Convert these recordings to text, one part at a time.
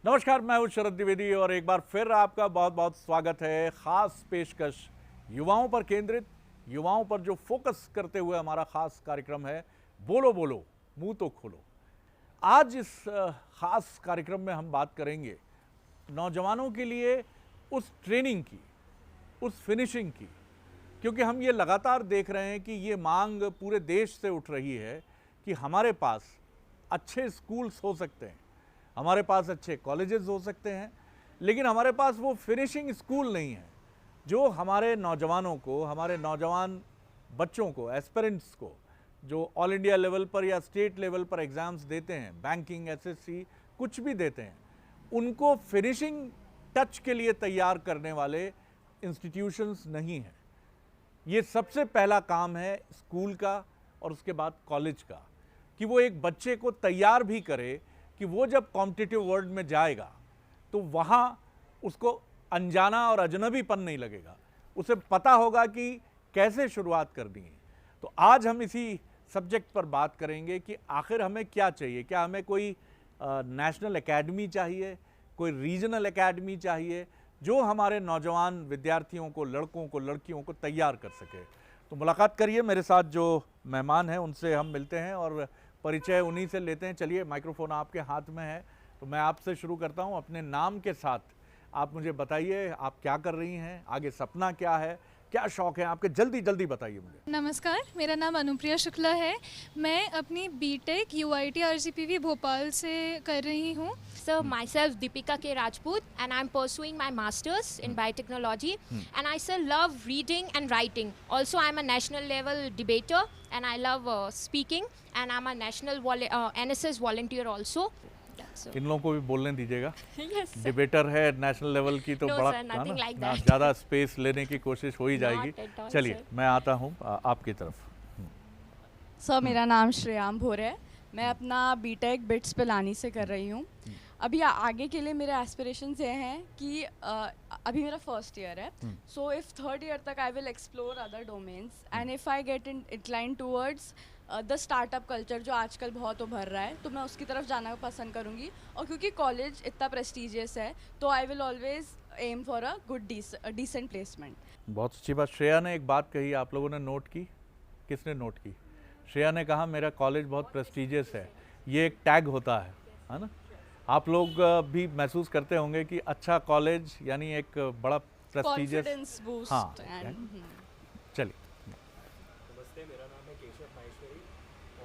नमस्कार, मैं हूं शरद द्विवेदी और एक बार फिर आपका बहुत बहुत स्वागत है। खास पेशकश युवाओं पर केंद्रित, युवाओं पर जो फोकस करते हुए हमारा खास कार्यक्रम है बोलो बोलो मुंह तो खोलो। आज इस खास कार्यक्रम में हम बात करेंगे नौजवानों के लिए उस ट्रेनिंग की, उस फिनिशिंग की, क्योंकि हम ये लगातार देख रहे हैं कि ये मांग पूरे देश से उठ रही है कि हमारे पास अच्छे स्कूल्स हो सकते हैं, हमारे पास अच्छे कॉलेजेस हो सकते हैं, लेकिन हमारे पास वो फिनिशिंग स्कूल नहीं है जो हमारे नौजवानों को, हमारे नौजवान बच्चों को, एस्पिरेंट्स को, जो ऑल इंडिया लेवल पर या स्टेट लेवल पर एग्ज़ाम्स देते हैं, बैंकिंग, एसएससी, कुछ भी देते हैं, उनको फिनिशिंग टच के लिए तैयार करने वाले इंस्टीट्यूशंस नहीं हैं। ये सबसे पहला काम है स्कूल का और उसके बाद कॉलेज का, कि वो एक बच्चे को तैयार भी करे कि वो जब कॉम्पिटिटिव वर्ल्ड में जाएगा तो वहाँ उसको अनजाना और अजनबीपन नहीं लगेगा, उसे पता होगा कि कैसे शुरुआत करनी है। तो आज हम इसी सब्जेक्ट पर बात करेंगे कि आखिर हमें क्या चाहिए। क्या हमें कोई नेशनल एकेडमी चाहिए, कोई रीजनल एकेडमी चाहिए जो हमारे नौजवान विद्यार्थियों को, लड़कों को, लड़कियों को तैयार कर सके। तो मुलाकात करिए, मेरे साथ जो मेहमान हैं उनसे हम मिलते हैं और परिचय उन्हीं से लेते हैं। चलिए, माइक्रोफोन आपके हाथ में है तो मैं आपसे शुरू करता हूं। अपने नाम के साथ आप मुझे बताइए, आप क्या कर रही हैं, आगे सपना क्या है, क्या शौक है आपके, जल्दी जल्दी बताइए मुझे। नमस्कार, मेरा नाम अनुप्रिया शुक्ला है। मैं अपनी बीटेक यूआईटी आरजीपीवी भोपाल से कर रही हूँ। So myself Deepika K. Rajput and I'm pursuing my masters in biotechnology and I still love reading and writing. Also I'm a national level debater and I love speaking and I'm a national NSS volunteer also. So इन लोगों को भी बोलने दीजिएगा। yes sir. Debater है national level की तो No, बड़ा sir, nothing like ना that. ज़्यादा स्पेस लेने की कोशिश हो ही जाएगी। Not at all, चलिए, sir. मैं आता हूँ आपकी तरफ। सर मेरा नाम श्रेयाम भोरे है। मैं अपना बीटेक बिट्स पिलानी से कर रही हूँ। अभी आगे के लिए मेरे एस्पिरेशंस ये हैं कि अभी मेरा फर्स्ट ईयर है, सो इफ़ थर्ड ईयर तक I will explore other domains and if I get incline towards the startup culture जो आजकल बहुत उभर रहा है, तो मैं उसकी तरफ जाना पसंद करूँगी। और क्योंकि कॉलेज इतना प्रेस्टिजियस है तो I will always aim for a good decent placement. बहुत अच्छी बात। श्रेया ने एक बात कही, आप लोगों ने नोट की? किसने नोट की? श्रेया ने कहा मेरा कॉलेज बहुत प्रेस्टिजियस है। ये एक टैग होता है ना? आप लोग भी महसूस करते होंगे कि अच्छा कॉलेज यानी एक बड़ा प्रेस्टिजियस। Confidence boost. हाँ, चलिए। नमस्ते, मेरा नाम है केशव माहेश्वरी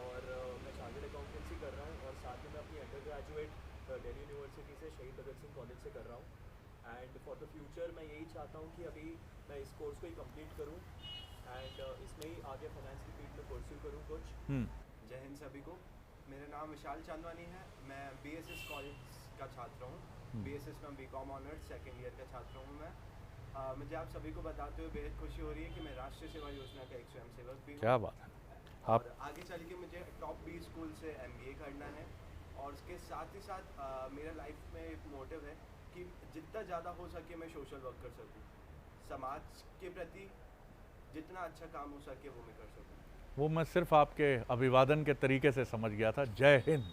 और मैं चार्टर्ड अकाउंटेंसी कर रहा हूँ और साथ में मैं अपनी अंडर ग्रेजुएट दिल्ली यूनिवर्सिटी से शहीद भगत सिंह कॉलेज से कर रहा हूँ। एंड फॉर द फ्यूचर मैं यही चाहता हूँ कि अभी मैं इस कोर्स को ही कंप्लीट करूँ एंड इसमें ही आगे फाइनेंस की फील्ड में परस्यू करूँ कुछ। जय हिंद सभी को। मेरा नाम विशाल चांदवानी है। मैं बीएसएस कॉलेज का छात्र हूँ। बीएसएस में बीकॉम ऑनर्स सेकेंड ईयर का छात्र हूँ मैं। मुझे आप सभी को बताते हुए बेहद खुशी हो रही है कि मैं राष्ट्रीय सेवा योजना का एक स्वयंसेवक भी हूँ। क्या बात है। आप और आगे चल के मुझे टॉप 20 स्कूल से एमबीए करना है और उसके साथ ही साथ मेरा लाइफ में एक मोटिव है कि जितना ज़्यादा हो सके मैं सोशल वर्क कर सकूँ, समाज के प्रति जितना अच्छा काम हो सके वो मैं कर सकूँ। वो मैं सिर्फ आपके अभिवादन के तरीके से समझ गया था। जय हिंद,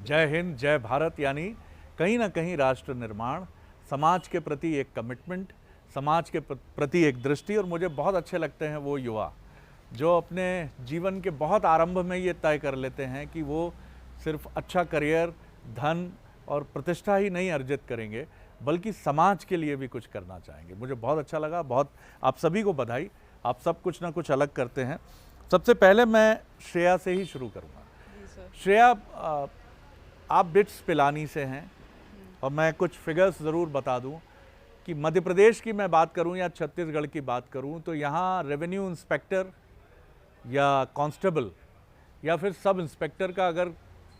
जय हिंद, जय भारत, यानी कहीं ना कहीं राष्ट्र निर्माण, समाज के प्रति एक कमिटमेंट, समाज के प्रति एक दृष्टि। और मुझे बहुत अच्छे लगते हैं वो युवा जो अपने जीवन के बहुत आरंभ में ये तय कर लेते हैं कि वो सिर्फ अच्छा करियर, धन और प्रतिष्ठा ही नहीं अर्जित करेंगे बल्कि समाज के लिए भी कुछ करना चाहेंगे। मुझे बहुत अच्छा लगा। बहुत आप सभी को बधाई। आप सब कुछ ना कुछ अलग करते हैं। सबसे पहले मैं श्रेया से ही शुरू करूँगा। श्रेया, आप बिट्स पिलानी से हैं और मैं कुछ फिगर्स ज़रूर बता दूं कि मध्य प्रदेश की मैं बात करूं या छत्तीसगढ़ की बात करूं तो यहाँ रेवेन्यू इंस्पेक्टर या कांस्टेबल या फिर सब इंस्पेक्टर का अगर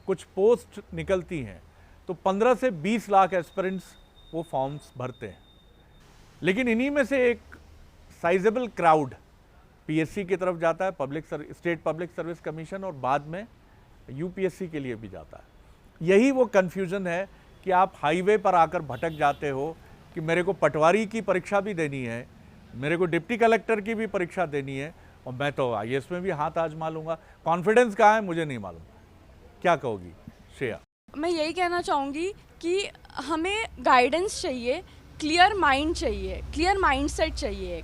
कुछ पोस्ट निकलती हैं तो 15 से 20 लाख एस्पिरेंट्स वो फॉर्म्स भरते हैं। लेकिन इन्हीं में से एक साइजेबल क्राउड पीएससी की तरफ जाता है, स्टेट पब्लिक सर्विस कमीशन, और बाद में यूपीएससी के लिए भी जाता है। यही वो कन्फ्यूज़न है कि आप हाईवे पर आकर भटक जाते हो कि मेरे को पटवारी की परीक्षा भी देनी है, मेरे को डिप्टी कलेक्टर की भी परीक्षा देनी है और मैं तो आईएएस में भी हाथ आजमा लूँगा। कॉन्फिडेंस कहाँ है मुझे नहीं मालूम। क्या कहोगी श्रेया? मैं यही कहना चाहूँगी कि हमें गाइडेंस चाहिए, क्लियर माइंड चाहिए, क्लियर माइंडसेट चाहिए।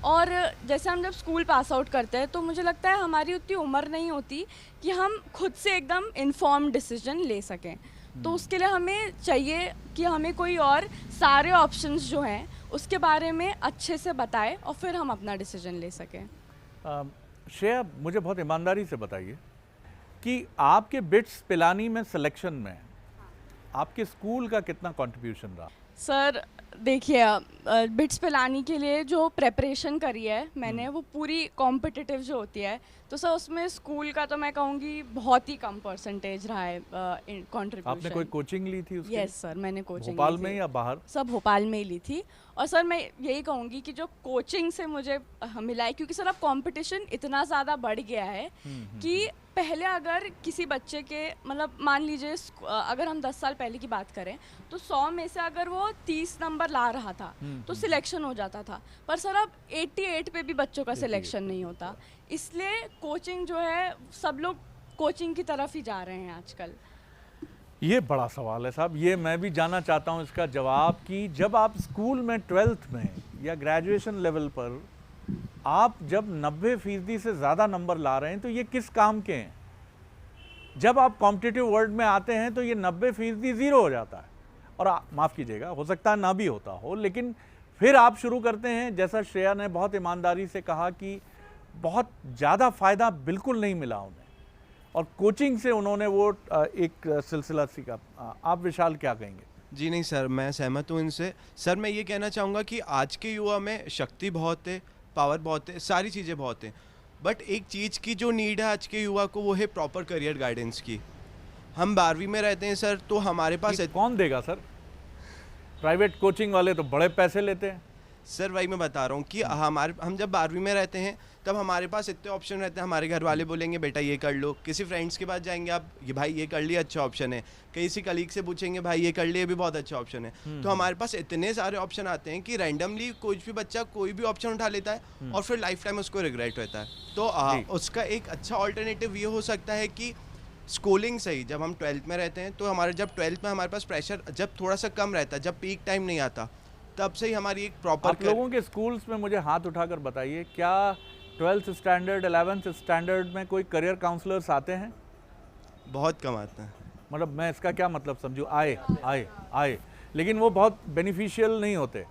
और जैसे हम जब स्कूल पास आउट करते हैं तो मुझे लगता है हमारी उतनी उम्र नहीं होती कि हम खुद से एकदम इन्फॉर्म डिसीजन ले सकें। तो उसके लिए हमें चाहिए कि हमें कोई और सारे ऑप्शंस जो हैं उसके बारे में अच्छे से बताए और फिर हम अपना डिसीजन ले सकें। श्रेया, मुझे बहुत ईमानदारी से बताइए कि आपके बिट्स पिलानी में सिलेक्शन में आपके स्कूल का कितना कंट्रीब्यूशन रहा? सर देखिए, बिट्स पिलानी के लिए जो प्रेपरेशन करी है मैंने वो पूरी कॉम्पिटिटिव जो होती है, तो सर उसमें स्कूल का तो मैं कहूँगी बहुत ही कम परसेंटेज रहा है कंट्रीब्यूशन। आपने कोई कोचिंग ली थी उसके? यस सर, मैंने कोचिंग भोपाल में या बाहर? सब भोपाल में ही ली थी। और सर मैं यही कहूँगी कि जो कोचिंग से मुझे मिला है, क्योंकि सर अब कंपटीशन इतना ज़्यादा बढ़ गया है कि पहले अगर किसी बच्चे के मतलब मान लीजिए अगर हम 10 साल पहले की बात करें तो 100 में से अगर वो 30 नंबर ला रहा था तो सिलेक्शन हो जाता था, पर सर अब 88 पे भी बच्चों का सिलेक्शन नहीं होता। इसलिए कोचिंग जो है, सब लोग कोचिंग की तरफ ही जा रहे हैं आजकल। ये बड़ा सवाल है साहब, ये मैं भी जानना चाहता हूँ इसका जवाब कि जब आप स्कूल में 12th में या ग्रेजुएशन लेवल पर आप जब 90% से ज़्यादा नंबर ला रहे हैं तो ये किस काम के हैं? जब आप कॉम्पिटिटिव वर्ल्ड में आते हैं तो ये 90% ज़ीरो हो जाता है। और माफ़ कीजिएगा, हो सकता है ना भी होता हो, लेकिन फिर आप शुरू करते हैं, जैसा श्रेया ने बहुत ईमानदारी से कहा कि बहुत ज़्यादा फ़ायदा बिल्कुल नहीं मिला उन्हें और कोचिंग से उन्होंने वो एक सिलसिला सीखा। आप विशाल क्या कहेंगे? जी नहीं सर, मैं सहमत हूँ इनसे। सर मैं ये कहना चाहूँगा कि आज के युवा में शक्ति बहुत है, पावर बहुत है, सारी चीज़ें बहुत हैं, बट एक चीज़ की जो नीड है आज के युवा को वो है प्रॉपर करियर गाइडेंस की। हम 12वीं में रहते हैं सर, तो हमारे पास कौन देगा सर? प्राइवेट कोचिंग वाले तो बड़े पैसे लेते हैं। सर वही मैं बता रहा हूँ कि हम जब 12वीं में रहते हैं तब हमारे पास इतने ऑप्शन रहते हैं। हमारे घर वाले बोलेंगे बेटा ये कर लो, किसी फ्रेंड्स के पास जाएंगे आप, ये भाई ये कर लिया अच्छा ऑप्शन है, किसी कलीग से पूछेंगे भाई ये कर लिए भी बहुत अच्छा ऑप्शन है। तो हमारे पास इतने सारे ऑप्शन आते हैं कि रैंडमली कोई भी बच्चा कोई भी ऑप्शन उठा लेता है और फिर लाइफ टाइम उसको रिग्रेट होता है। तो उसका एक अच्छा ऑल्टरनेटिव ये हो सकता है कि स्कूलिंग से ही जब हम 12th में रहते हैं तो हमारे जब 12th में हमारे पास प्रेशर जब थोड़ा सा कम रहता है, जब पीक टाइम नहीं आता, तब से ही हमारी एक प्रॉपर। आप लोगों के स्कूल्स में मुझे हाथ उठाकर बताइए, क्या 12th स्टैंडर्ड 11th स्टैंडर्ड में कोई करियर काउंसलर्स आते हैं? बहुत कम आते हैं। मतलब मैं इसका क्या मतलब समझूं? आए लेकिन वो बहुत बेनिफिशियल नहीं होते।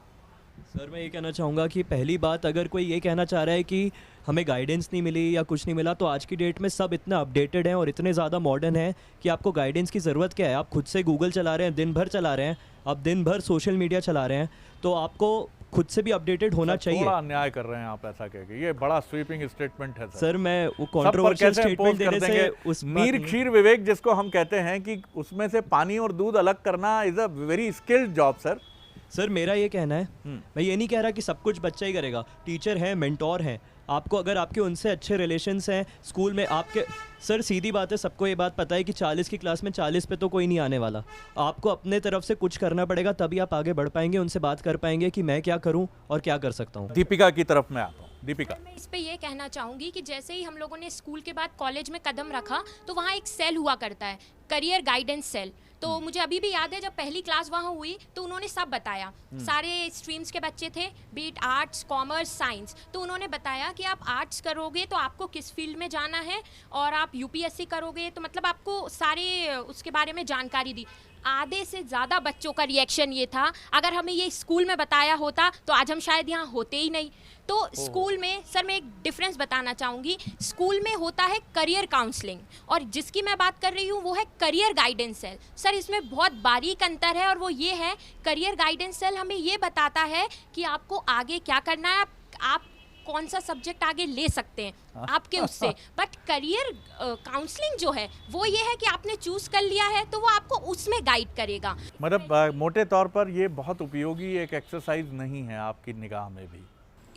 सर मैं ये कहना चाहूँगा कि पहली बात, अगर कोई ये कहना चाह रहा है कि हमें गाइडेंस नहीं मिली या कुछ नहीं मिला, तो आज की डेट में सब इतना अपडेटेड हैं और इतने ज़्यादा मॉडर्न है कि आपको गाइडेंस की ज़रूरत क्या है। आप खुद से गूगल चला रहे हैं, दिन भर चला रहे हैं, आप दिन भर सोशल मीडिया चला रहे हैं, तो आपको खुद से भी अपडेटेड होना चाहिए। थोड़ा अन्याय कर रहे हैं आप ऐसा कह के, ये बड़ा स्वीपिंग स्टेटमेंट है सर। मैं वो कंट्रोवर्शियल स्टेटमेंट देने से उस मीर खीर विवेक जिसको हम कहते हैं कि उसमें से पानी और दूध अलग करना is a very skilled job sir. मेरा ये कहना है, मैं ये नहीं कह रहा कि सब कुछ बच्चा ही करेगा। टीचर हैं, मेंटोर हैं, आपको अगर आपके उनसे अच्छे रिलेशंस हैं स्कूल में आपके, सर सीधी बात है, सबको ये बात पता है कि 40 की क्लास में 40 पे तो कोई नहीं आने वाला। आपको अपने तरफ से कुछ करना पड़ेगा, तभी आप आगे बढ़ पाएंगे, उनसे बात कर पाएंगे कि मैं क्या करूं और क्या कर सकता हूं। दीपिका की तरफ मैं आता हूं। दीपिका, मैं इस पे ये कहना चाहूँगी कि जैसे ही हम लोगों ने स्कूल के बाद कॉलेज में कदम रखा तो वहाँ एक सेल हुआ करता है, करियर गाइडेंस सेल। तो मुझे अभी भी याद है जब पहली क्लास वहाँ हुई तो उन्होंने सब बताया, सारे स्ट्रीम्स के बच्चे थे, बीट आर्ट्स, कॉमर्स, साइंस। तो उन्होंने बताया कि आप आर्ट्स करोगे तो आपको किस फील्ड में जाना है, और आप यूपीएससी करोगे तो मतलब आपको सारे उसके बारे में जानकारी दी। आधे से ज़्यादा बच्चों का रिएक्शन ये था, अगर हमें ये स्कूल में बताया होता तो आज हम शायद यहाँ होते ही नहीं। तो स्कूल में सर मैं एक डिफरेंस बताना चाहूँगी, स्कूल में होता है करियर काउंसलिंग और जिसकी मैं बात कर रही हूँ वो है करियर गाइडेंस सेल। सर इसमें बहुत बारीक अंतर है और वो ये है, करियर गाइडेंस सेल हमें ये बताता है कि आपको आगे क्या करना है, आप कौन सा सब्जेक्ट आगे ले सकते हैं आपके उससे। बट करियर काउंसलिंग जो है वो ये है कि आपने चूज कर लिया है तो वो आपको उसमें गाइड करेगा। मतलब मोटे तौर पर ये बहुत उपयोगी एक एक्सरसाइज नहीं है आपकी निगाह में भी?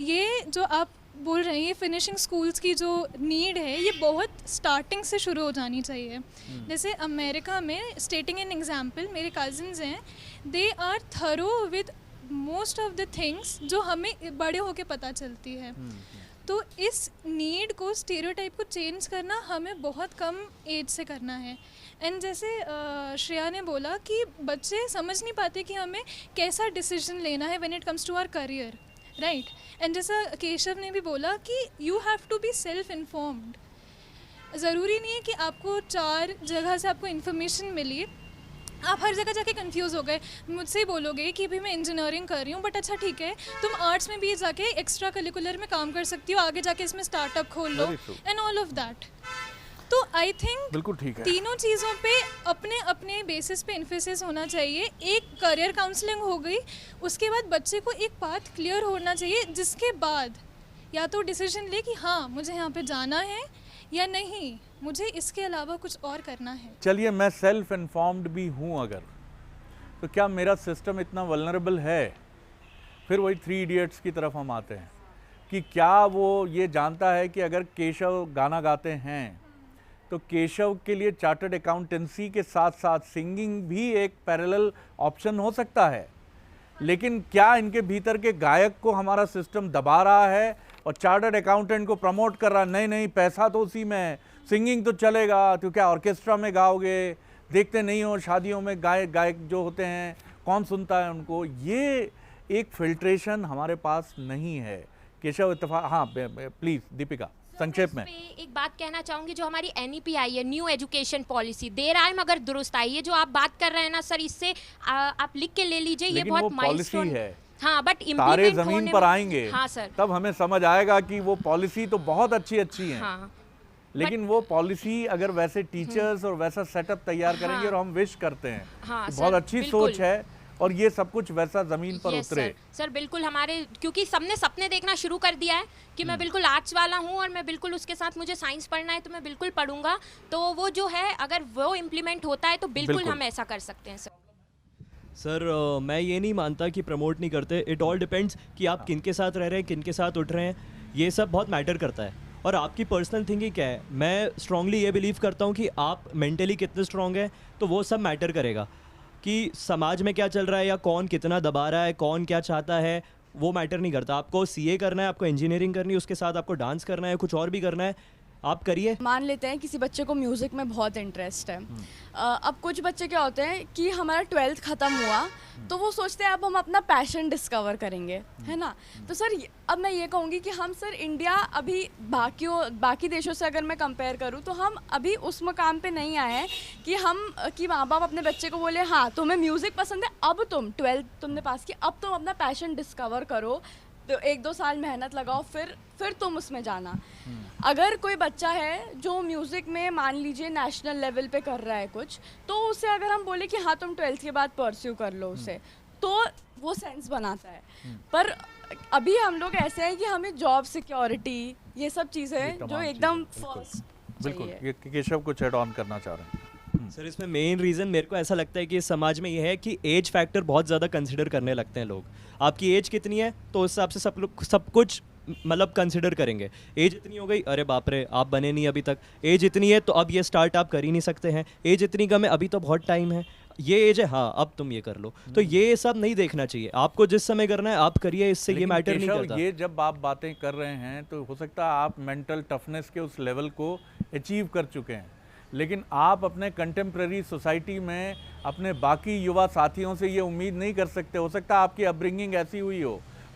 ये जो आप बोल रहे हैं फिनिशिंग स्कूल्स की जो नीड है ये बहुत स्टार्टिंग से शुरू हो जानी चाहिए। जैसे अमेरिका में, स्टेटिंग एन एग्जांपल, मेरे कजिन्स हैं, they are thorough with most of the things जो हमें बड़े होके पता चलती है। तो इस नीड को, स्टीरियोटाइप को चेंज करना हमें बहुत कम एज से करना है। एंड जैसे श्रेया ने बोला कि बच्चे समझ नहीं पाते कि हमें कैसा डिसीजन लेना है when it comes to our career, right. And जैसा केशव ने भी बोला कि you have to be self informed. ज़रूरी नहीं है कि आपको 4 जगह से आपको इन्फॉर्मेशन मिली, आप हर जगह जाके कंफ्यूज हो गए। मुझसे ही बोलोगे कि भाई मैं इंजीनियरिंग कर रही हूँ, बट अच्छा ठीक है, तुम आर्ट्स में भी जाके एक्स्ट्रा करिकुलर में काम कर सकती हो, आगे जाके इसमें स्टार्टअप खोल लो एंड ऑल ऑफ दैट। तो आई थिंक बिल्कुल ठीक है, तीनों चीज़ों पे अपने अपने बेसिस पे इन्फोसिस होना चाहिए। एक करियर काउंसलिंग हो गई, उसके बाद बच्चे को एक पाथ क्लियर होना चाहिए, जिसके बाद या तो डिसीजन ले कि हाँ मुझे यहाँ पे जाना है या नहीं, मुझे इसके अलावा कुछ और करना है। चलिए मैं सेल्फ इन्फॉर्म्ड भी हूँ अगर, तो क्या मेरा सिस्टम इतना वल्नरेबल है? फिर वही 3 इडियट्स की तरफ हम आते हैं कि क्या वो ये जानता है कि अगर केशव गाना गाते हैं तो केशव के लिए चार्टर्ड अकाउंटेंसी के साथ साथ सिंगिंग भी एक पैरेलल ऑप्शन हो सकता है। लेकिन क्या इनके भीतर के गायक को हमारा सिस्टम दबा रहा है और चार्टर्ड अकाउंटेंट को प्रमोट कर रहा, नहीं नहीं पैसा तो उसी में है, सिंगिंग तो चलेगा, तो क्या ऑर्केस्ट्रा में गाओगे, देखते नहीं हो शादियों में गायक जो होते हैं कौन सुनता है उनको। ये एक फिल्ट्रेशन हमारे पास नहीं है। केशव इत्तेफाक, हाँ प्लीज़ दीपिका संक्षेप में। एक बात कहना चाहूंगी, जो हमारी NEP आई है, न्यू एजुकेशन पॉलिसी, देर आए मगर दुरुस्त आई है। जो आप बात कर रहे हैं ना सर, इससे आप लिख के ले लीजिए, ये बहुत माइलस्टोन है। हाँ, बट तारे जमीन पर आएंगे, हाँ सर, तब हमें समझ आएगा कि वो पॉलिसी तो बहुत अच्छी है, हाँ, लेकिन वो पॉलिसी अगर वैसे टीचर्स और वैसा सेटअप तैयार करेंगे, और हम विश करते हैं, हाँ, बहुत अच्छी सोच है और ये सब कुछ वैसा जमीन पर उतरे। सर बिल्कुल, हमारे क्योंकि सबने सपने देखना शुरू कर दिया है कि मैं बिल्कुल आर्ट्स वाला हूँ और मैं बिल्कुल उसके साथ मुझे साइंस पढ़ना है तो मैं बिल्कुल पढ़ूंगा। तो वो जो है अगर वो इम्प्लीमेंट होता है तो बिल्कुल हम ऐसा कर सकते हैं सर। मैं ये नहीं मानता कि प्रमोट नहीं करते, इट ऑल डिपेंड्स कि आप किन के साथ रह रहे हैं, किन के साथ उठ रहे हैं, ये सब बहुत मैटर करता है। और आपकी पर्सनल थिंकिंग क्या है, मैं स्ट्रांगली ये बिलीव करता हूँ कि आप मेंटली कितने स्ट्रांग हैं, तो वो सब मैटर करेगा। कि समाज में क्या चल रहा है या कौन कितना दबा रहा है, कौन क्या चाहता है, वो मैटर नहीं करता। आपको CA करना है, आपको इंजीनियरिंग करनी है, उसके साथ आपको डांस करना है, कुछ और भी करना है, आप करिए। मान लेते हैं किसी बच्चे को म्यूज़िक में बहुत इंटरेस्ट है। अब कुछ बच्चे क्या होते हैं कि हमारा 12th ख़त्म हुआ तो वो सोचते हैं अब हम अपना पैशन डिस्कवर करेंगे, है ना। तो सर अब मैं ये कहूँगी कि हम सर इंडिया अभी बाकी देशों से अगर मैं कंपेयर करूँ तो हम अभी उस मकाम पे नहीं आए हैं कि माँ बाप अपने बच्चे को बोले हाँ तुम्हें म्यूज़िक पसंद है, अब तुम 12th तुमने पास किया, अब तुम अपना पैशन डिस्कवर करो, तो 1-2 साल मेहनत लगाओ, फिर तुम उसमें जाना। अगर कोई बच्चा है जो म्यूज़िक में मान लीजिए नेशनल लेवल पे कर रहा है कुछ, तो उसे अगर हम बोले कि हाँ तुम 12th के बाद परस्यू कर लो उसे, तो वो सेंस बनाता है। पर अभी हम लोग ऐसे हैं कि हमें जॉब सिक्योरिटी, ये सब चीज़ें जो एकदम फर्स्ट। बिल्कुल, ये केशव कुछ ऐड ऑन करना चाह रहे हैं। सर इसमें मेन रीज़न मेरे को ऐसा लगता है कि इस समाज में ये है कि एज फैक्टर बहुत ज़्यादा कंसिडर करने लगते हैं लोग। आपकी एज कितनी है तो उस हिसाब से सब लोग सब कुछ मतलब कंसिडर करेंगे। एज इतनी हो गई, अरे बाप रे आप बने नहीं अभी तक, एज इतनी है तो अब ये स्टार्ट आप कर ही नहीं सकते हैं, एज इतनी कम है अभी तो बहुत टाइम है, ये एज है हाँ अब तुम ये कर लो। तो ये सब नहीं देखना चाहिए, आपको जिस समय करना है आप करिए, इससे ये मैटर नहीं करता। ये जब आप बातें कर रहे हैं तो हो सकता है आप मेंटल टफनेस के उस लेवल को अचीव कर चुके हैं, लेकिन आप अपने कंटेम्प्रेरी सोसाइटी में अपने बाकी युवा साथियों से ये उम्मीद नहीं कर सकते। हो सकता है आपकी अपब्रिंगिंग ऐसी हुई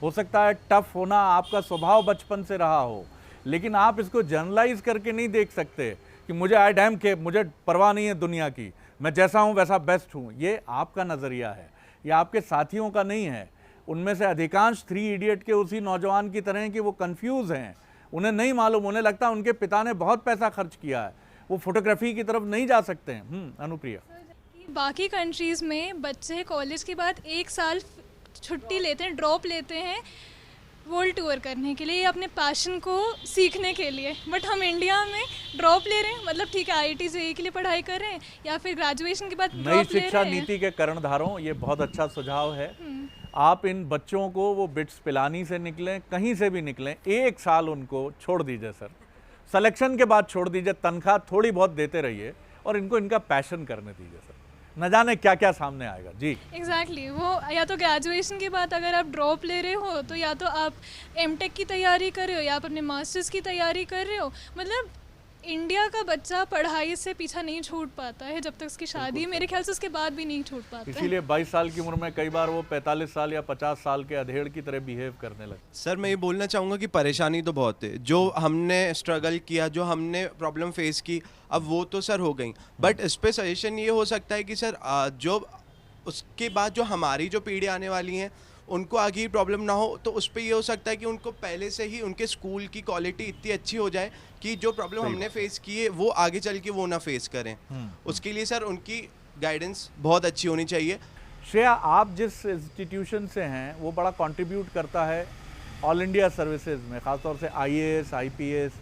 हो सकता है टफ होना आपका स्वभाव बचपन से रहा हो, लेकिन आप इसको जनरलाइज करके नहीं देख सकते कि मुझे परवाह नहीं है दुनिया की, मैं जैसा हूँ वैसा बेस्ट हूँ। ये आपका नज़रिया है, ये आपके साथियों का नहीं है। उनमें से अधिकांश 3 इडियट के उसी नौजवान की तरह हैं कि वो कंफ्यूज हैं, उन्हें नहीं मालूम, उन्हें लगता है उनके पिता ने बहुत पैसा खर्च किया है, वो फोटोग्राफी की तरफ नहीं जा सकते हैं। अनुप्रिया, बाकी कंट्रीज़ में बच्चे कॉलेज के बाद 1 साल छुट्टी लेते हैं, ड्रॉप लेते हैं वर्ल्ड टूर करने के लिए, अपने पैशन को सीखने के लिए। बट हम इंडिया में ड्रॉप ले रहे हैं, मतलब ठीक है IIT JEE के लिए पढ़ाई कर रहे हैं या फिर ग्रेजुएशन के बाद नई शिक्षा नीति के कर्णधारों, ये बहुत अच्छा सुझाव है। आप इन बच्चों को वो बिट्स पिलानी से निकलें, कहीं से भी निकलें, 1 साल उनको छोड़ दीजिए सर, सिलेक्शन के बाद छोड़ दीजिए, तनख्वाह थोड़ी बहुत देते रहिए और इनको इनका पैशन करने दीजिए सर। न जाने क्या क्या सामने आएगा। जी एग्जैक्टली वो या तो ग्रेजुएशन के बाद अगर आप ड्रॉप ले रहे हो तो या तो आप एमटेक की तैयारी कर रहे हो या आप अपने मास्टर्स की तैयारी कर रहे हो। मतलब इंडिया का बच्चा पढ़ाई से पीछा नहीं छूट पाता है जब तक उसकी शादी, मेरे ख्याल से उसके बाद भी नहीं छूट पाता है। इसीलिए 22 साल की उम्र में कई बार वो 45 साल या 50 साल के अधेड़ की तरह बिहेव करने लगे। सर मैं ये बोलना चाहूँगा कि परेशानी तो बहुत है, जो हमने स्ट्रगल किया, जो हमने प्रॉब्लम फेस की, अब वो तो सर हो गई, बट इस पे सजेशन ये हो सकता है कि सर जो उसके बाद जो हमारी जो पीढ़ी आने वाली हैं उनको आगे ही प्रॉब्लम ना हो, तो उस पे ये हो सकता है कि उनको पहले से ही उनके स्कूल की क्वालिटी इतनी अच्छी हो जाए कि जो प्रॉब्लम हमने फेस की है वो आगे चल के वो ना फेस करें। उसके लिए सर उनकी गाइडेंस बहुत अच्छी होनी चाहिए। श्रेया, आप जिस इंस्टीट्यूशन से हैं वो बड़ा कंट्रीब्यूट करता है ऑल इंडिया सर्विसेज में, ख़ासतौर से IAS IPS,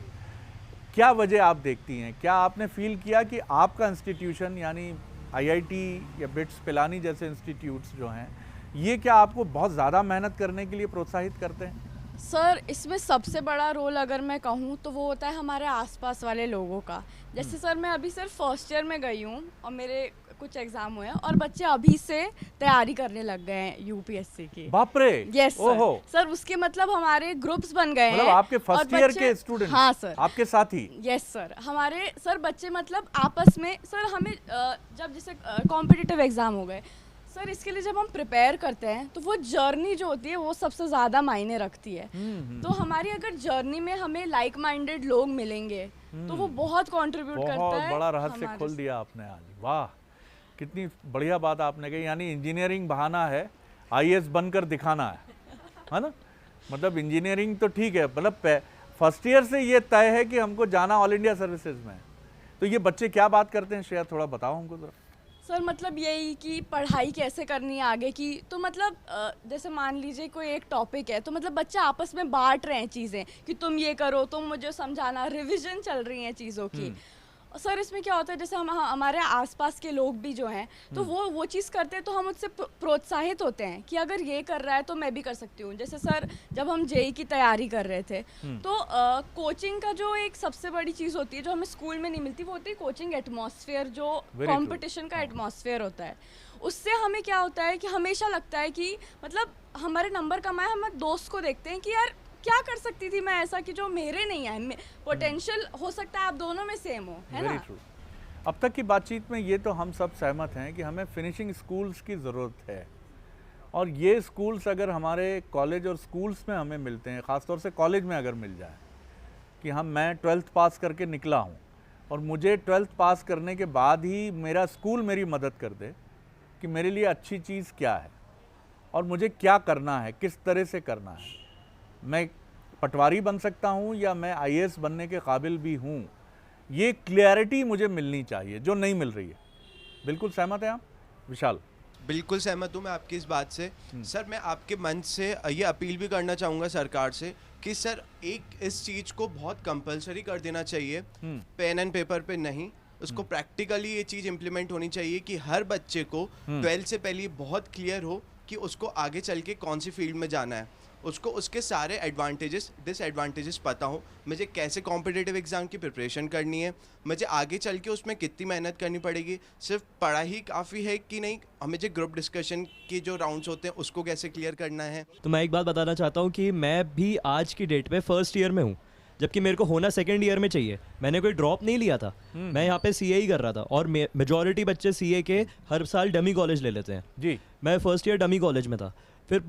क्या वजह आप देखती हैं? क्या आपने फील किया कि आपका इंस्टीट्यूशन यानी IIT या बिट्स पिलानी जैसे इंस्टीट्यूट्स जो हैं ये क्या आपको बहुत ज़्यादा मेहनत करने के लिए प्रोत्साहित करते हैं? सर इसमें सबसे बड़ा रोल अगर मैं कहूँ तो वो होता है हमारे आसपास वाले लोगों का। जैसे सर मैं अभी सिर्फ फर्स्ट ईयर में गई हूँ और मेरे कुछ एग्जाम हुए हैं और बच्चे अभी से तैयारी करने लग गए हैं UPSC की। बाप रे! यस ओहो! सर उसके मतलब हमारे ग्रुप्स बन गए हैं। मतलब आपके फर्स्ट और ईयर बच्चे- के स्टूडेंट? हाँ सर, आपके साथी? यस सर, हमारे सर बच्चे मतलब आपस में सर हमें जब जैसे कॉम्पिटिटिव एग्जाम हो गए सर, इसके लिए जब हम प्रिपेयर करते हैं तो वो जर्नी जो होती है वो सबसे ज़्यादा मायने रखती है। तो हमारी अगर जर्नी में हमें लाइक माइंडेड लोग मिलेंगे तो वो बहुत कंट्रीब्यूट करता है। बहुत बड़ा रहस्य हमारे खोल दिया आपने आज, वाह कितनी बढ़िया बात आपने कही। यानी इंजीनियरिंग बहाना है, IAS बनकर दिखाना है ना? मतलब इंजीनियरिंग तो ठीक है, मतलब फर्स्ट ईयर से ये तय है कि हमको जाना ऑल इंडिया सर्विसेज में। तो ये बच्चे क्या बात करते हैं श्रेया, थोड़ा बताओ हमको जरा। सर मतलब यही कि पढ़ाई कैसे करनी है आगे की, तो मतलब जैसे मान लीजिए कोई एक टॉपिक है तो मतलब बच्चे आपस में बांट रहे हैं चीज़ें कि तुम ये करो, तुम मुझे समझाना, रिवीजन चल रही हैं चीज़ों की। सर इसमें क्या होता है जैसे हम हमारे आसपास के लोग भी जो हैं तो वो चीज़ करते हैं तो हम उससे प्रोत्साहित होते हैं कि अगर ये कर रहा है तो मैं भी कर सकती हूँ। जैसे सर जब हम JEE की तैयारी कर रहे थे तो कोचिंग का जो एक सबसे बड़ी चीज़ होती है जो हमें स्कूल में नहीं मिलती वो होती है कोचिंग एटमॉस्फेयर, जो कंपटीशन का एटमॉस्फेयर होता है। उससे हमें क्या होता है कि हमेशा लगता है कि मतलब हमारे नंबर कम आए, हम दोस्त को देखते हैं कि यार क्या कर सकती थी मैं ऐसा कि जो मेरे नहीं है, पोटेंशियल हो सकता है आप दोनों में सेम हो, है ना? ट्रू। अब तक की बातचीत में ये तो हम सब सहमत हैं कि हमें फिनिशिंग स्कूल्स की ज़रूरत है, और ये स्कूल्स अगर हमारे कॉलेज और स्कूल्स में हमें मिलते हैं, ख़ासतौर से कॉलेज में अगर मिल जाए कि मैं 12th पास करके निकला हूँ और मुझे 12th पास करने के बाद ही मेरा स्कूल मेरी मदद कर दे कि मेरे लिए अच्छी चीज़ क्या है और मुझे क्या करना है, किस तरह से करना है, मैं पटवारी बन सकता हूँ या मैं IAS बनने के काबिल भी हूँ, ये क्लियरिटी मुझे मिलनी चाहिए जो नहीं मिल रही है। बिल्कुल सहमत हैं आप विशाल? बिल्कुल सहमत हूँ मैं आपकी इस बात से। सर मैं आपके मंच से ये अपील भी करना चाहूँगा सरकार से कि सर एक इस चीज़ को बहुत कंपलसरी कर देना चाहिए, पेन एंड पेपर पे नहीं, उसको प्रैक्टिकली ये चीज़ इम्प्लीमेंट होनी चाहिए कि हर बच्चे को 12th से पहले बहुत क्लियर हो कि उसको आगे चल के कौन सी फील्ड में जाना है, उसको उसके सारे एडवांटेजेस डिसएडवांटेजेस पता हो, मुझे कैसे कॉम्पिटिटिव एग्ज़ाम की प्रिपरेशन करनी है, मुझे आगे चल के उसमें कितनी मेहनत करनी पड़ेगी, सिर्फ पढ़ाई ही काफ़ी है कि नहीं, हमें जो ग्रुप डिस्कशन की जो राउंड्स होते हैं उसको कैसे क्लियर करना है। तो मैं एक बात बताना चाहता हूँ कि मैं भी आज की डेट पे फर्स्ट ईयर में हूँ, जबकि मेरे को होना सेकंड ईयर में चाहिए। मैंने कोई ड्रॉप नहीं लिया था, मैं यहाँ पे CA ही कर रहा था, और मेजॉरिटी बच्चे CA के हर साल डमी कॉलेज ले लेते हैं जी। मैं फर्स्ट ईयर डमी कॉलेज में था। फिर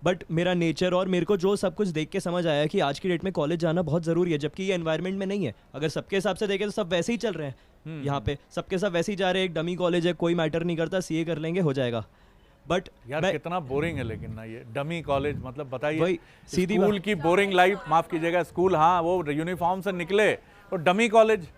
बट मेरा नेचर और मेरे को जो सब कुछ देख के समझ आया कि आज की डेट में कॉलेज जाना बहुत ज़रूरी है, जबकि ये एनवायरनमेंट में नहीं है। अगर सबके हिसाब से देखें तो सब वैसे ही चल रहे हैं, यहाँ पे सबके सब वैसे ही जा रहे हैं, एक डमी कॉलेज है, कोई मैटर नहीं करता, CA कर लेंगे हो जाएगा। बट यार कितना बोरिंग है लेकिन ना ये डमी कॉलेज, मतलब बताइए वही सीधी स्कूल की बोरिंग लाइफ, माफ कीजिएगा स्कूल, हाँ वो यूनिफॉर्म से निकले और डमी कॉलेज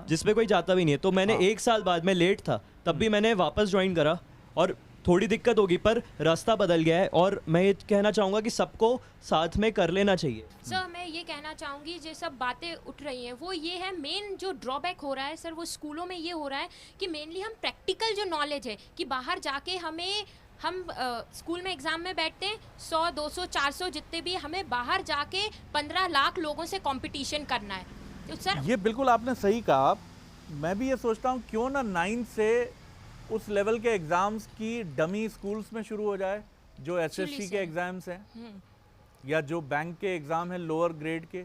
जिसमें कोई जाता भी नहीं है। तो मैंने 1 साल बाद में लेट था, तब भी मैंने वापस ज्वाइन करा, और थोड़ी दिक्कत होगी पर रास्ता बदल गया है, और मैं ये कहना चाहूँगा कि सबको साथ में कर लेना चाहिए। सर मैं ये कहना चाहूँगी जो सब बातें उठ रही हैं वो ये है, मेन जो ड्रॉबैक हो रहा है सर वो स्कूलों में ये हो रहा है कि मेनली हम प्रैक्टिकल जो नॉलेज है कि बाहर जाके हम स्कूल में एग्ज़ाम में बैठते हैं 100 200 400 जितने भी, हमें बाहर जाके 15 लाख लोगों से कंपटीशन करना है। तो सर ये बिल्कुल आपने सही कहा। मैं भी ये सोचता हूँ क्यों ना 9 से उस लेवल के एग्ज़ाम्स की डमी स्कूल्स में शुरू हो जाए, जो एसएससी के sir. एग्ज़ाम्स हैं या जो बैंक के एग्ज़ाम हैं लोअर ग्रेड के,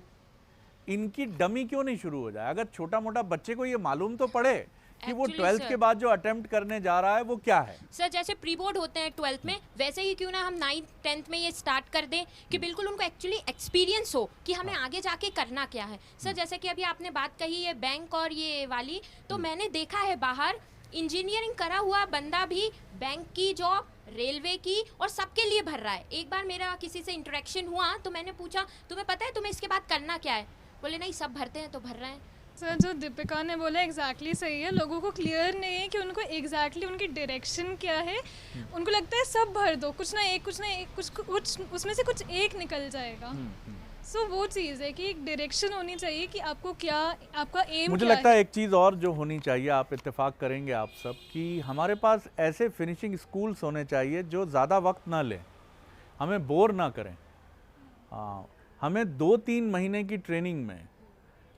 इनकी डमी क्यों नहीं शुरू हो जाए? अगर छोटा मोटा बच्चे को ये मालूम तो पड़े कि वो Actually, 12th sir. के बाद जो अटेम्प्ट करने जा रहा है वो क्या है। सर जैसे प्री बोर्ड होते हैं 12th में, वैसे ही क्यों ना हम 9th 10th में ये स्टार्ट कर दें कि बिल्कुल उनको एक्चुअली एक्सपीरियंस हो कि हमें आगे जाके करना क्या है। सर जैसे कि अभी आपने बात कही है बैंक और ये वाली, तो मैंने देखा है बाहर इंजीनियरिंग करा हुआ बंदा भी बैंक की जॉब, रेलवे की और सबके लिए भर रहा है। एक बार मेरा किसी से इंटरेक्शन हुआ तो मैंने पूछा तुम्हें पता है तुम्हें इसके बाद करना क्या है? बोले नहीं सब भरते हैं तो भर रहे हैं। सर जो दीपिका ने बोला एग्जैक्टली सही है। लोगों को क्लियर नहीं है कि उनको एग्जैक्टली उनकी डायरेक्शन क्या है। उनको लगता है सब भर दो, कुछ ना एक कुछ उसमें से कुछ एक निकल जाएगा। सो वो चीज़ है कि एक डायरेक्शन होनी चाहिए कि आपको क्या, आपका एम मुझे क्या लगता है एक चीज़ और जो होनी चाहिए, आप इत्तेफाक करेंगे आप सब, कि हमारे पास ऐसे फिनिशिंग स्कूल्स होने चाहिए जो ज़्यादा वक्त ना लें, हमें बोर ना करें। हमें 2-3 महीने की ट्रेनिंग में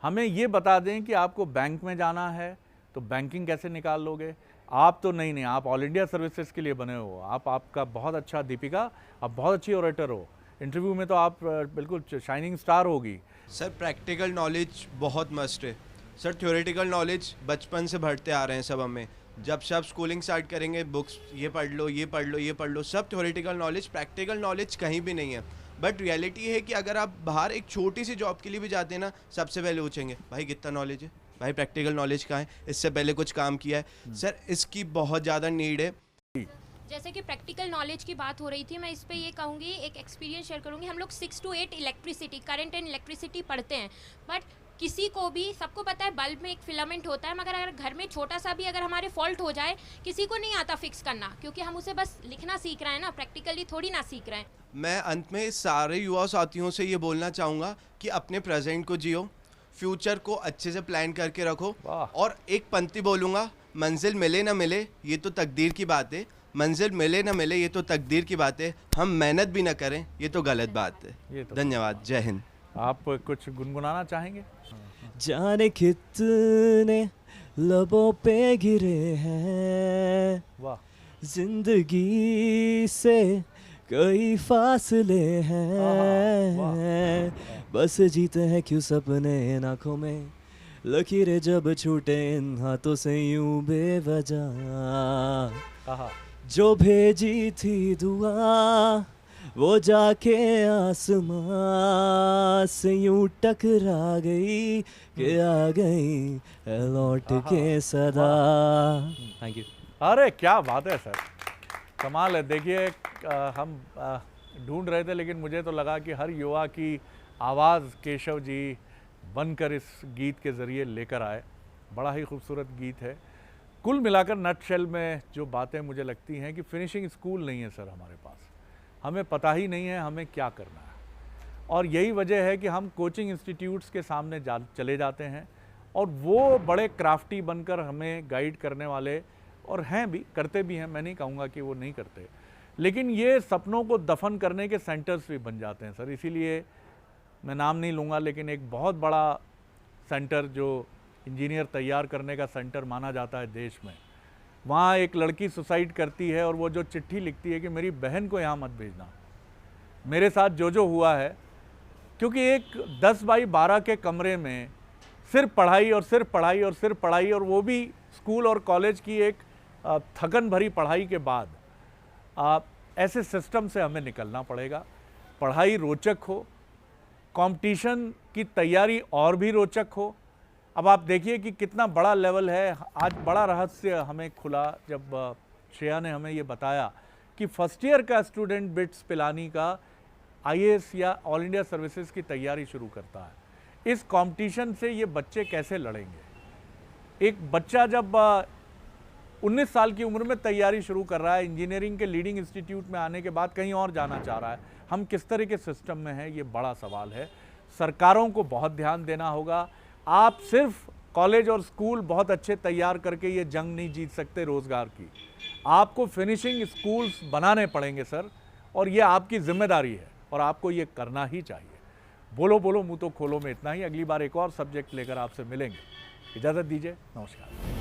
हमें ये बता दें कि आपको बैंक में जाना है तो बैंकिंग कैसे निकाल लोगे। आप तो नहीं, आप ऑल इंडिया सर्विसेज के लिए बने हो। आपका बहुत अच्छा, दीपिका आप बहुत अच्छी ऑरेटर हो, इंटरव्यू में तो आप बिल्कुल शाइनिंग स्टार होगी। सर प्रैक्टिकल नॉलेज बहुत मस्ट है सर। थ्योरेटिकल नॉलेज बचपन से बढ़ते आ रहे हैं सब हमें। जब सब स्कूलिंग स्टार्ट करेंगे बुक्स ये पढ़ लो ये पढ़ लो ये पढ़ लो, सब थ्योरेटिकल नॉलेज, प्रैक्टिकल नॉलेज कहीं भी नहीं है। बट रियलिटी है कि अगर आप बाहर एक छोटी सी जॉब के लिए भी जाते हैं ना, सबसे पहले पूछेंगे भाई कितना नॉलेज है, भाई प्रैक्टिकल नॉलेज कहाँ है, इससे पहले कुछ काम किया है। सर इसकी बहुत ज़्यादा नीड है। जैसे कि प्रैक्टिकल नॉलेज की बात हो रही थी, मैं इस पे ये कहूँगी, एक एक्सपीरियंस शेयर करूँगी। हम लोग 6 to 8 electricity, current and electricity पढ़ते हैं, बट किसी को भी, सबको पता है बल्ब में एक फिलामेंट होता है, मगर अगर घर में छोटा सा भी अगर हमारे फॉल्ट हो जाए, किसी को नहीं आता फिक्स करना, क्योंकि हम उसे बस लिखना सीख रहे हैं ना, प्रैक्टिकली थोड़ी ना सीख रहे हैं। मैं अंत में सारे युवा साथियों से ये बोलना चाहूँगा कि अपने प्रेजेंट को जियो, फ्यूचर को अच्छे से प्लान करके रखो। और एक पंक्ति बोलूँगा, मंजिल मिले ना मिले ये तो तकदीर की बात है, मंजिल मिले ना मिले ये तो तकदीर की बात है, हम मेहनत भी ना करें ये तो गलत बात है। धन्यवाद, जय हिंद। आप कुछ गुनगुनाना चाहेंगे? जाने कितने लबों पे गिरे हैं, वाह, जिंदगी से कई फासले हैं, बस जीते हैं क्यों सपने इन आँखों में, लकीरें जब छूटे इन हाथों से यूं बेवजह, जो भेजी थी दुआ वो जाके आसमां से यूं टकरा गई कि आ गई लौट के सदा। Thank you. अरे क्या बात है सर, कमाल है। देखिए हम ढूंढ रहे थे, लेकिन मुझे तो लगा कि हर युवा की आवाज़ केशव जी बनकर इस गीत के ज़रिए लेकर आए। बड़ा ही खूबसूरत गीत है। कुल मिलाकर नटशेल में जो बातें मुझे लगती हैं कि फिनिशिंग स्कूल नहीं है सर हमारे पास, हमें पता ही नहीं है हमें क्या करना है, और यही वजह है कि हम कोचिंग इंस्टीट्यूट्स के सामने चले जाते हैं और वो बड़े क्राफ्टी बनकर हमें गाइड करने वाले, और हैं भी, करते भी हैं, मैं नहीं कहूँगा कि वो नहीं करते, लेकिन ये सपनों को दफन करने के सेंटर्स भी बन जाते हैं सर। इसीलिए मैं नाम नहीं लूँगा, लेकिन एक बहुत बड़ा सेंटर जो इंजीनियर तैयार करने का सेंटर माना जाता है देश में, वहाँ एक लड़की सुसाइड करती है और वो जो चिट्ठी लिखती है कि मेरी बहन को यहाँ मत भेजना। मेरे साथ जो हुआ है, क्योंकि एक 10 बाई 12 के कमरे में सिर्फ पढ़ाई और सिर्फ पढ़ाई और सिर्फ पढ़ाई, और वो भी स्कूल और कॉलेज की एक थकन भरी पढ़ाई के बाद, ऐसे सिस्टम से हमें निकलना पड़ेगा। पढ़ाई रोचक हो, कंपटीशन की तैयारी और भी रोचक हो। अब आप देखिए कि कितना बड़ा लेवल है। आज बड़ा रहस्य हमें खुला जब श्रेया ने हमें ये बताया कि फर्स्ट ईयर का स्टूडेंट बिट्स पिलानी का आईएएस या ऑल इंडिया सर्विसेज की तैयारी शुरू करता है। इस कंपटीशन से ये बच्चे कैसे लड़ेंगे? एक बच्चा जब 19 साल की उम्र में तैयारी शुरू कर रहा है, इंजीनियरिंग के लीडिंग इंस्टीट्यूट में आने के बाद कहीं और जाना चाह रहा है, हम किस तरह के सिस्टम में हैं, ये बड़ा सवाल है। सरकारों को बहुत ध्यान देना होगा। आप सिर्फ कॉलेज और स्कूल बहुत अच्छे तैयार करके ये जंग नहीं जीत सकते रोज़गार की। आपको फिनिशिंग स्कूल्स बनाने पड़ेंगे सर, और ये आपकी जिम्मेदारी है और आपको ये करना ही चाहिए। बोलो बोलो मुँह तो खोलो में इतना ही। अगली बार एक और सब्जेक्ट लेकर आपसे मिलेंगे। इजाज़त दीजिए, नमस्कार।